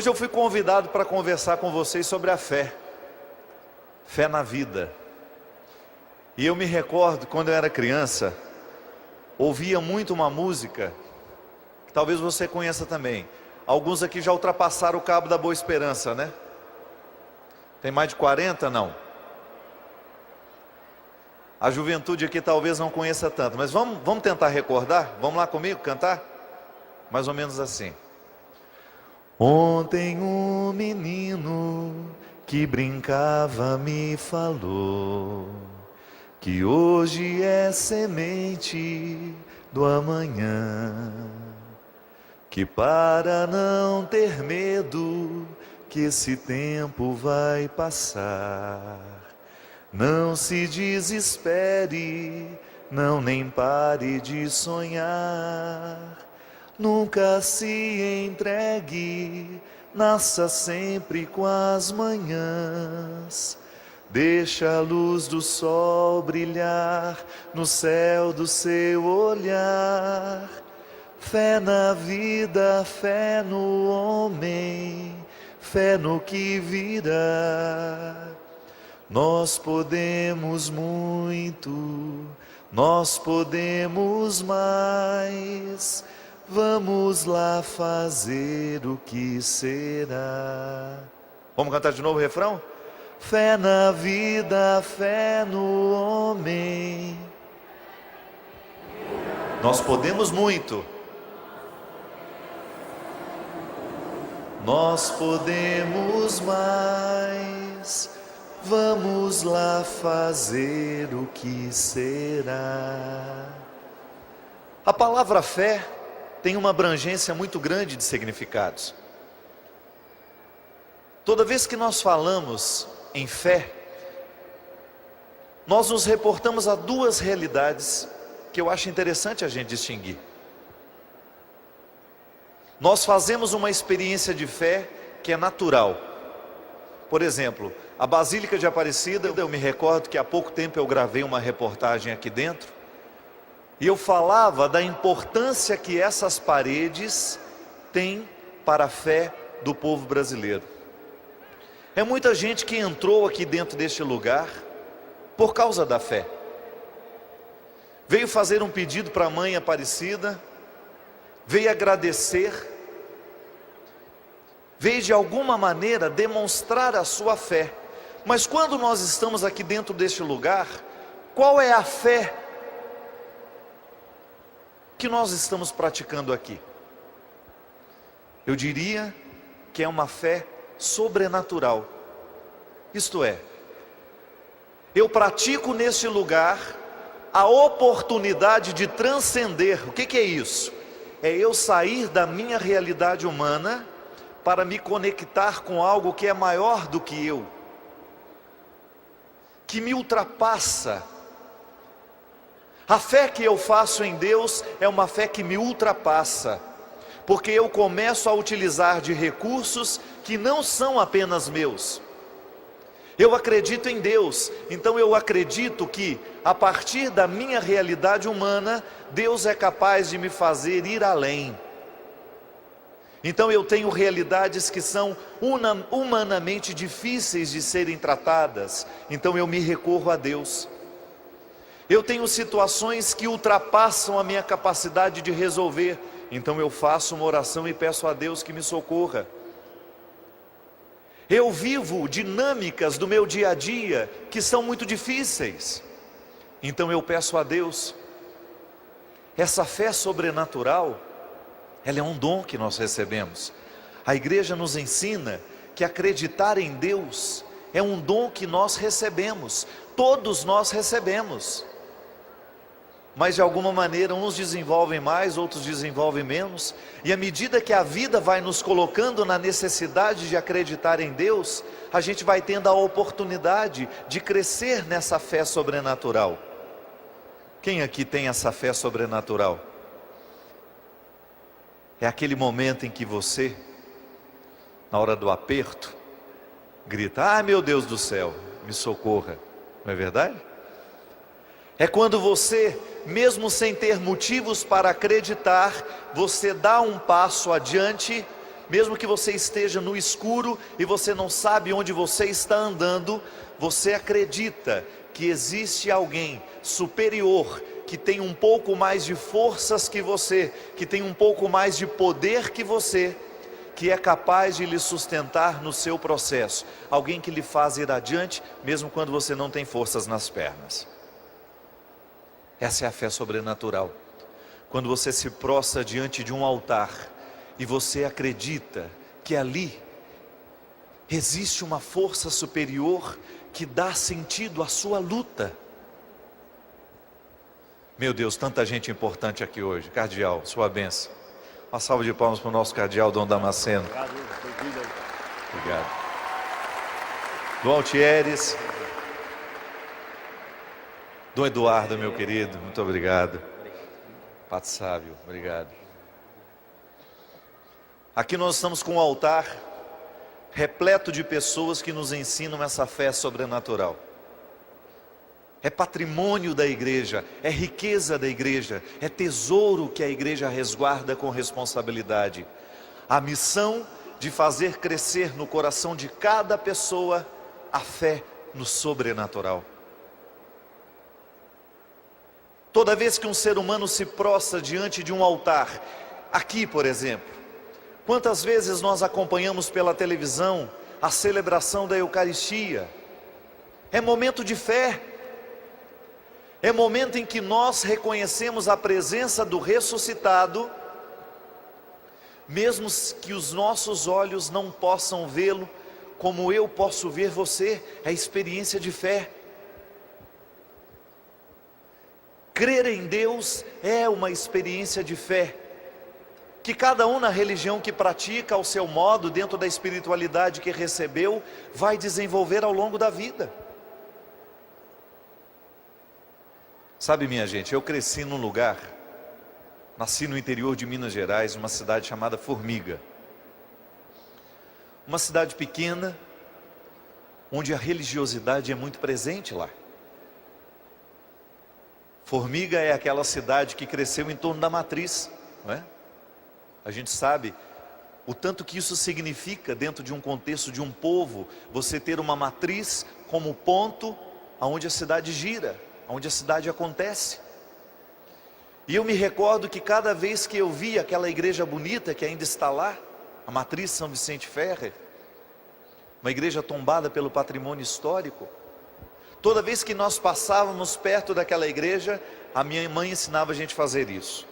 Hoje eu fui convidado para conversar com vocês sobre a fé. Fé na vida. E eu me recordo, quando eu era criança, ouvia muito uma música, que talvez você conheça também. Alguns aqui já ultrapassaram o Cabo da Boa Esperança, né? Tem mais de 40? Não. A juventude aqui talvez não conheça tanto, mas vamos tentar recordar? Vamos lá comigo cantar? Mais ou menos assim. Ontem um menino que brincava me falou que hoje é semente do amanhã, que para não ter medo que esse tempo vai passar, não se desespere, não nem pare de sonhar. Nunca se entregue, nasça sempre com as manhãs. Deixa a luz do sol brilhar no céu do seu olhar. Fé na vida, fé no homem, fé no que virá. Nós podemos muito, nós podemos mais. Vamos lá fazer o que será. Vamos cantar de novo o refrão? Fé na vida, fé no homem. Nós podemos muito. Nós podemos mais. Vamos lá fazer o que será. A palavra fé tem uma abrangência muito grande de significados. Toda vez que nós falamos em fé, nós nos reportamos a duas realidades que eu acho interessante a gente distinguir. Nós fazemos uma experiência de fé que é natural. Por exemplo, a Basílica de Aparecida, eu me recordo que há pouco tempo eu gravei uma reportagem aqui dentro, e eu falava da importância que essas paredes têm para a fé do povo brasileiro. É muita gente que entrou aqui dentro deste lugar por causa da fé. Veio fazer um pedido para a mãe Aparecida, veio agradecer, veio de alguma maneira demonstrar a sua fé. Mas quando nós estamos aqui dentro deste lugar, qual é a fé que nós estamos praticando aqui? Eu diria que é uma fé sobrenatural. Isto é, eu pratico neste lugar a oportunidade de transcender. O que é isso? É eu sair da minha realidade humana para me conectar com algo que é maior do que eu, que me ultrapassa. A fé que eu faço em Deus é uma fé que me ultrapassa, porque eu começo a utilizar de recursos que não são apenas meus. Eu acredito em Deus, então eu acredito que a partir da minha realidade humana, Deus é capaz de me fazer ir além. Então eu tenho realidades que são humanamente difíceis de serem tratadas, então eu me recorro a Deus. Eu tenho situações que ultrapassam a minha capacidade de resolver, então eu faço uma oração e peço a Deus que me socorra. Eu vivo dinâmicas do meu dia a dia que são muito difíceis, então eu peço a Deus. Essa fé sobrenatural, ela é um dom que nós recebemos. A igreja nos ensina que acreditar em Deus é um dom que nós recebemos, todos nós recebemos. Mas de alguma maneira uns desenvolvem mais, outros desenvolvem menos, e à medida que a vida vai nos colocando na necessidade de acreditar em Deus, a gente vai tendo a oportunidade de crescer nessa fé sobrenatural. Quem aqui tem essa fé sobrenatural? É aquele momento em que você, na hora do aperto, grita: "Ah, meu Deus do céu, me socorra", não é verdade? É quando você, mesmo sem ter motivos para acreditar, você dá um passo adiante, mesmo que você esteja no escuro e você não sabe onde você está andando, você acredita que existe alguém superior, que tem um pouco mais de forças que você, que tem um pouco mais de poder que você, que é capaz de lhe sustentar no seu processo, alguém que lhe faz ir adiante, mesmo quando você não tem forças nas pernas. Essa é a fé sobrenatural. Quando você se prostra diante de um altar, e você acredita que ali existe uma força superior, que dá sentido à sua luta. Meu Deus, tanta gente importante aqui hoje. Cardeal, sua bênção. Uma salva de palmas para o nosso cardeal, Dom Damasceno. Obrigado. Dom Altieres. Dom Eduardo, meu querido, muito obrigado. Pato Sábio, obrigado. Aqui nós estamos com um altar repleto de pessoas que nos ensinam essa fé sobrenatural. É patrimônio da igreja, é riqueza da igreja, é tesouro que a igreja resguarda com responsabilidade. A missão de fazer crescer no coração de cada pessoa a fé no sobrenatural. Toda vez que um ser humano se prostra diante de um altar, aqui por exemplo, quantas vezes nós acompanhamos pela televisão a celebração da Eucaristia? É momento de fé. É momento em que nós reconhecemos a presença do ressuscitado, mesmo que os nossos olhos não possam vê-lo, como eu posso ver você. É experiência de fé. Crer em Deus é uma experiência de fé, que cada um na religião que pratica ao seu modo, dentro da espiritualidade que recebeu, vai desenvolver ao longo da vida. Sabe, minha gente, eu cresci num lugar, nasci no interior de Minas Gerais, uma cidade chamada Formiga. Uma cidade pequena, onde a religiosidade é muito presente lá. Formiga é aquela cidade que cresceu em torno da matriz, não é? A gente sabe o tanto que isso significa dentro de um contexto de um povo, você ter uma matriz como ponto aonde a cidade gira, onde a cidade acontece. E eu me recordo que cada vez que eu via aquela igreja bonita que ainda está lá, a matriz São Vicente Ferrer, uma igreja tombada pelo patrimônio histórico, toda vez que nós passávamos perto daquela igreja, a minha mãe ensinava a gente a fazer isso,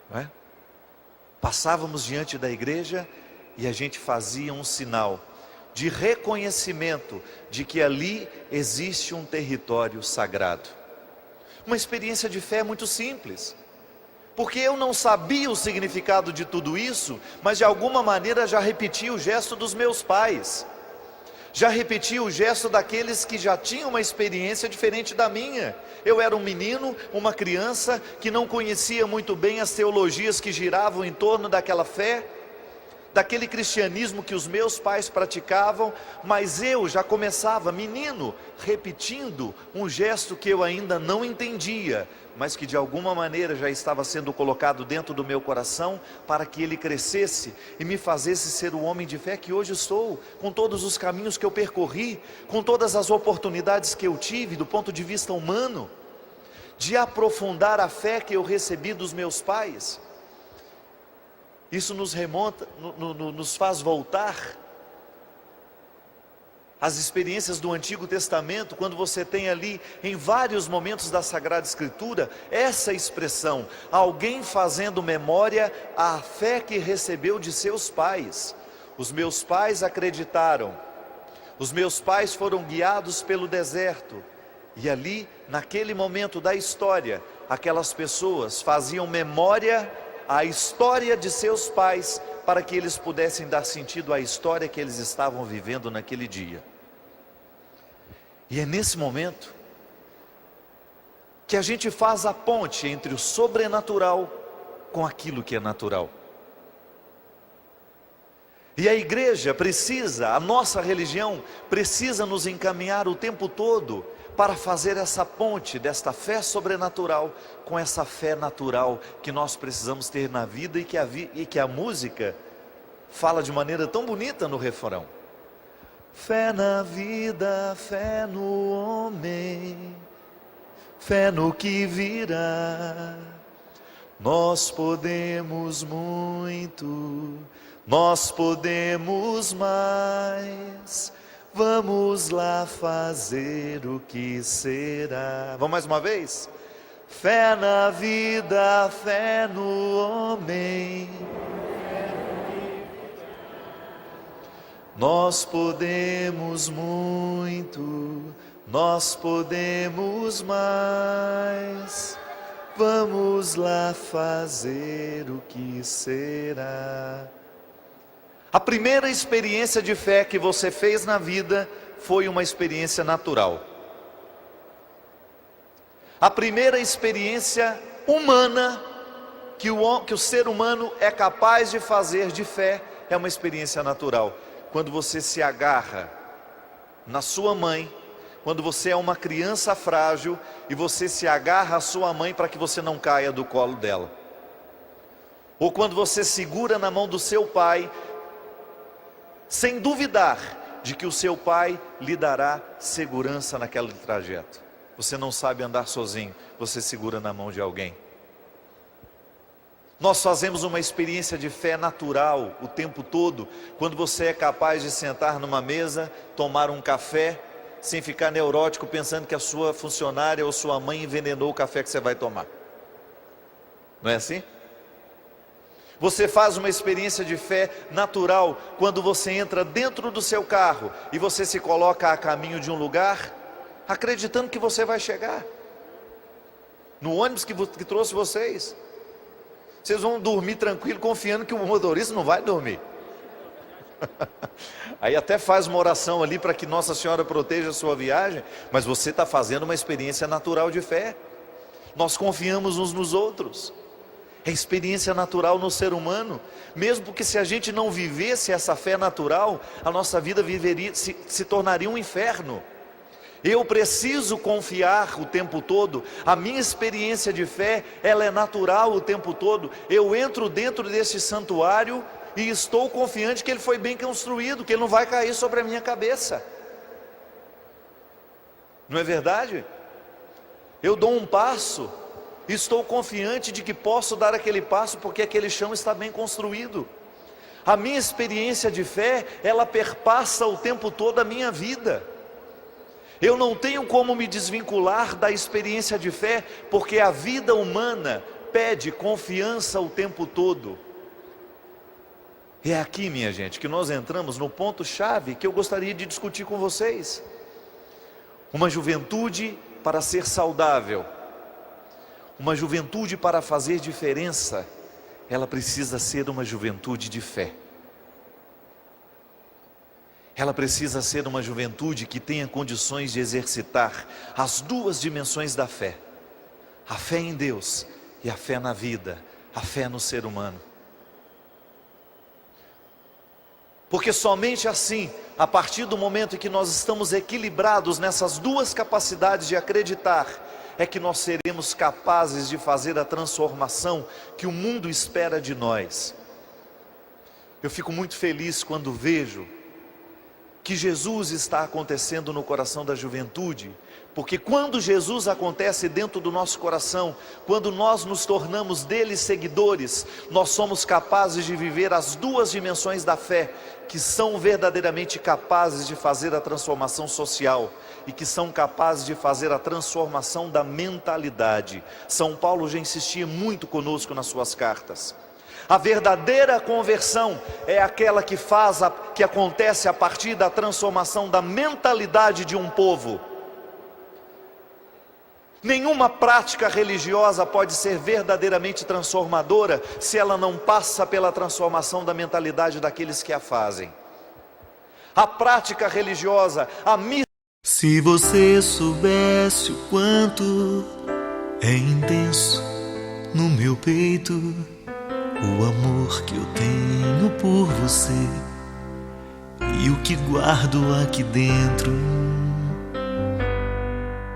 não é? Passávamos diante da igreja e a gente fazia um sinal de reconhecimento de que ali existe um território sagrado. Uma experiência de fé muito simples, porque eu não sabia o significado de tudo isso, mas de alguma maneira já repeti o gesto dos meus pais, já repeti o gesto daqueles que já tinham uma experiência diferente da minha. Eu era um menino, uma criança que não conhecia muito bem as teologias que giravam em torno daquela fé, daquele cristianismo que os meus pais praticavam, mas eu já começava, menino, repetindo um gesto que eu ainda não entendia, mas que de alguma maneira já estava sendo colocado dentro do meu coração, para que ele crescesse e me fazesse ser o homem de fé que hoje sou, com todos os caminhos que eu percorri, com todas as oportunidades que eu tive do ponto de vista humano, de aprofundar a fé que eu recebi dos meus pais. Isso nos remonta, nos faz voltar às experiências do Antigo Testamento, quando você tem ali, em vários momentos da Sagrada Escritura, essa expressão, alguém fazendo memória à fé que recebeu de seus pais. Os meus pais acreditaram, os meus pais foram guiados pelo deserto, e ali, naquele momento da história, aquelas pessoas faziam memória a história de seus pais, para que eles pudessem dar sentido à história que eles estavam vivendo naquele dia. E é nesse momento que a gente faz a ponte entre o sobrenatural com aquilo que é natural. E a igreja precisa, a nossa religião precisa nos encaminhar o tempo todo para fazer essa ponte desta fé sobrenatural com essa fé natural que nós precisamos ter na vida, e que a música fala de maneira tão bonita no refrão. Fé na vida, fé no homem, fé no que virá. Nós podemos muito, nós podemos mais. Vamos lá fazer o que será. Vamos mais uma vez? Fé na vida, fé no homem. Nós podemos muito, nós podemos mais. Vamos lá fazer o que será. A primeira experiência de fé que você fez na vida foi uma experiência natural. A primeira experiência humana que o ser humano é capaz de fazer de fé é uma experiência natural. Quando você se agarra na sua mãe, quando você é uma criança frágil e você se agarra à sua mãe para que você não caia do colo dela. Ou quando você segura na mão do seu pai, sem duvidar de que o seu pai lhe dará segurança naquele trajeto. Você não sabe andar sozinho, você segura na mão de alguém. Nós fazemos uma experiência de fé natural o tempo todo, quando você é capaz de sentar numa mesa, tomar um café, sem ficar neurótico pensando que a sua funcionária ou sua mãe envenenou o café que você vai tomar. Não é assim? Você faz uma experiência de fé natural quando você entra dentro do seu carro e você se coloca a caminho de um lugar, acreditando que você vai chegar. No ônibus que trouxe vocês. Vocês vão dormir tranquilo, confiando que o motorista não vai dormir. Aí até faz uma oração ali para que Nossa Senhora proteja a sua viagem, mas você está fazendo uma experiência natural de fé. Nós confiamos uns nos outros. É experiência natural no ser humano. Mesmo porque se a gente não vivesse essa fé natural, a nossa vida se tornaria um inferno. Eu preciso confiar o tempo todo. A minha experiência de fé, ela é natural o tempo todo. Eu entro dentro desse santuário e estou confiante que ele foi bem construído, que ele não vai cair sobre a minha cabeça. Não é verdade? Eu dou um passo, estou confiante de que posso dar aquele passo porque aquele chão está bem construído. A minha experiência de fé, ela perpassa o tempo todo a minha vida. Eu não tenho como me desvincular da experiência de fé, porque a vida humana pede confiança o tempo todo. É aqui, minha gente, que nós entramos no ponto-chave que eu gostaria de discutir com vocês. Uma juventude para ser saudável, uma juventude para fazer diferença, ela precisa ser uma juventude de fé. Ela precisa ser uma juventude que tenha condições de exercitar as duas dimensões da fé. A fé em Deus e a fé na vida, a fé no ser humano. Porque somente assim, a partir do momento em que nós estamos equilibrados nessas duas capacidades de acreditar, é que nós seremos capazes de fazer a transformação que o mundo espera de nós. Eu fico muito feliz quando vejo que Jesus está acontecendo no coração da juventude, porque quando Jesus acontece dentro do nosso coração, quando nós nos tornamos dele seguidores, nós somos capazes de viver as duas dimensões da fé, que são verdadeiramente capazes de fazer a transformação social, e que são capazes de fazer a transformação da mentalidade. São Paulo já insistia muito conosco nas suas cartas. A verdadeira conversão é aquela que acontece a partir da transformação da mentalidade de um povo. Nenhuma prática religiosa pode ser verdadeiramente transformadora se ela não passa pela transformação da mentalidade daqueles que a fazem. A prática religiosa, a missa. Se você soubesse o quanto é intenso no meu peito o amor que eu tenho por você e o que guardo aqui dentro